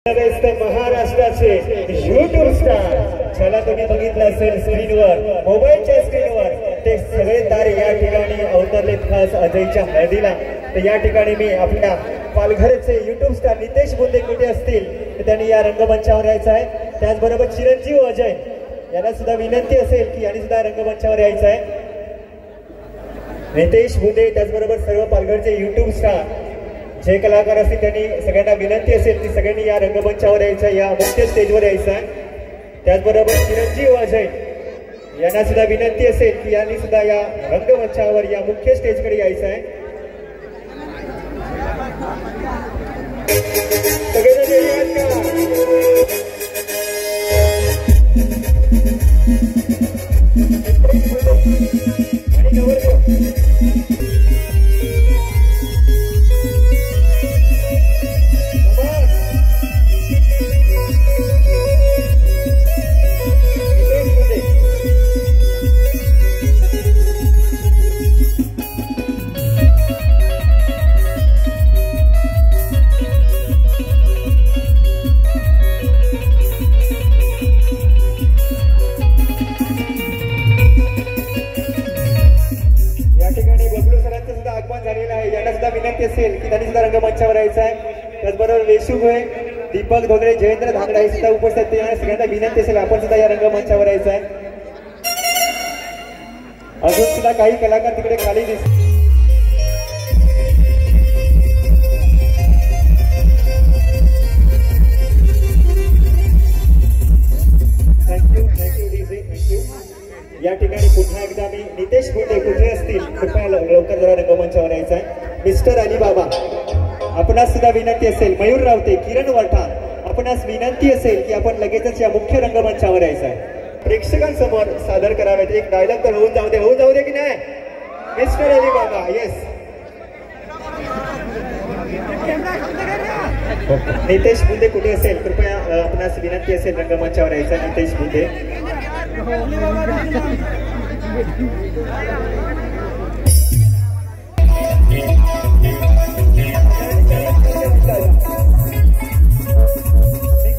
महाराष्ट्राचे YouTube star ज्याला तुम्ही बघितलं असेल स्क्रीनवर, मोबाईलच्या स्क्रीनवर, ते सगळे तारे या ठिकाणी अवतरलेत खास अजयच्या हळदीला। तर या ठिकाणी मी आपल्या पालघरचे YouTube स्टार नितेश बुंदे कुठे असतील तर त्यांनी या रंगमंचावर यायचं आहे। त्याचबरोबर चिरंजीव अजय यांना सुद्धा विनंती असेल की यांनी सुद्धा रंगमंचावर यायचं आहे। नितेश बुंदे त्याचबरोबर सर्व पालघरचे YouTube स्टार जे कलाकार असतील त्यांनी सगळ्यांना विनंती असेल की सगळ्यांनी या रंगमंचावर यायचं, या मुख्य स्टेजवर यायचं आहे। त्याचबरोबर चिरंजीव अजय यांना सुद्धा विनंती असेल की यांनी सुद्धा या रंगमंचावर, या मुख्य स्टेजकडे यायचं आहे। सगळेजण येऊयात असेल की त्यांनी सुद्धा रंगमंचावर यायचं आहे। त्याचबरोबर वेशुभोय, दीपक धोंगडे, जयेंद्र धांगडा सुद्धा उपस्थित आहेत। सगळ्यांना विनंती असेल आपण सुद्धा या रंगमंचावर यायचं आहे। अजून सुद्धा काही कलाकार तिकडे खाली दिसतात। या ठिकाणी पुन्हा एकदा मी नितेश बुंदे कुठे असतील कृपया लवकर जरा रंगमंचावर यायचं आहे। मिस्टर अली बाबा आपणास सुद्धा विनंती असेल, मयूर रावते, किरण वठाण आपणास विनंती असेल की आपण लगेचच या मुख्य रंगमंचावर यायचं आहे। प्रेक्षकांसमोर सादर करावेत एक डायलॉग तर होऊन जाऊ दे की नाही मिस्टर अली बाबा। येस, नितेश बुंदे कुठे असेल कृपया आपणास विनंती असेल रंगमंचावर यायचं आहे। नितेश बुंदे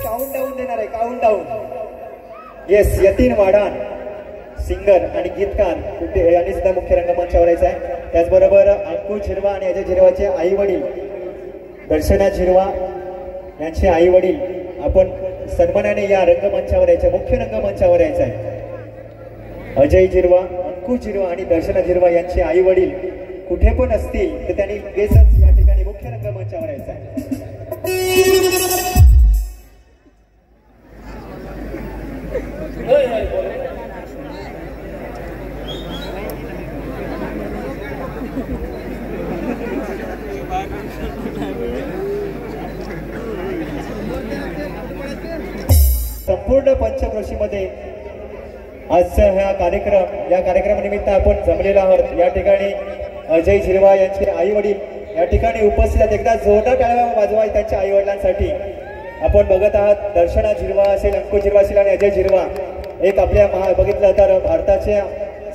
काउंटडाऊन देणार आहे, काउंटडाऊन। येस, यतीन वाडान सिंगर आणि गीतकार यांनी सुद्धा मुख्य रंगमंचावर यायचं आहे। त्याचबरोबर अंकु झिरवा आणि अजय झिरवाचे आई वडील दर्शना झिरवा यांचे आई वडील आपण सन्मानाने या रंगमंचावर यायचे, मुख्य रंगमंचावर यायचं आहे। अजय झिरवा, अंकु झिरवा आणि दर्शना झिरवा यांचे आई वडील कुठे पण असतील तर त्यांनी लगेचच या ठिकाणी मुख्य रंगमंचावर यायचं आहे। संपूर्ण पंचक्रोशीमध्ये आजचा हा कार्यक्रम, या कार्यक्रमानिमित्त आपण जमलेलो आहोत। या ठिकाणी अजय झिरवा यांचे आई वडील या ठिकाणी उपस्थित आहेत। एकदा जोरदार टाळ्या वाजवा त्यांच्या आई वडिलांसाठी। आपण बघत आहात दर्शना झिरवा असेल, अंकु झिरवा असेल आणि अजय झिरवा एक आपल्या बघितलं तर भारताच्या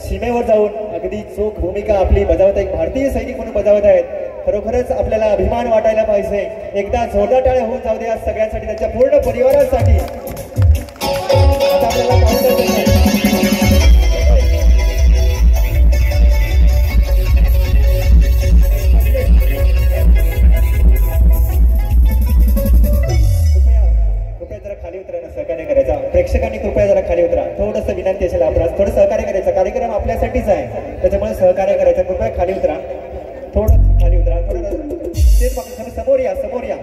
सीमेवर जाऊन अगदी चोख भूमिका आपली बजावत, एक भारतीय सैनिक म्हणून बजावत आहेत। खरोखरच आपल्याला अभिमान वाटायला पाहिजे। एकदा जोरदार टाळ्या होऊन जाऊ दे आज सगळ्यांसाठी, त्यांच्या पूर्ण परिवारासाठी। प्रेक्षकांनी कृपया जरा खाली उतरा, थोडंसं विनंती असेल आपल्याला, थोडं सहकार्य करायचं। कार्यक्रम आपल्यासाठीच आहे त्याच्यामुळे सहकार्य करायचं। कृपया खाली उतरा, थोडं खाली उतरा, थोडं समोर या, समोर या।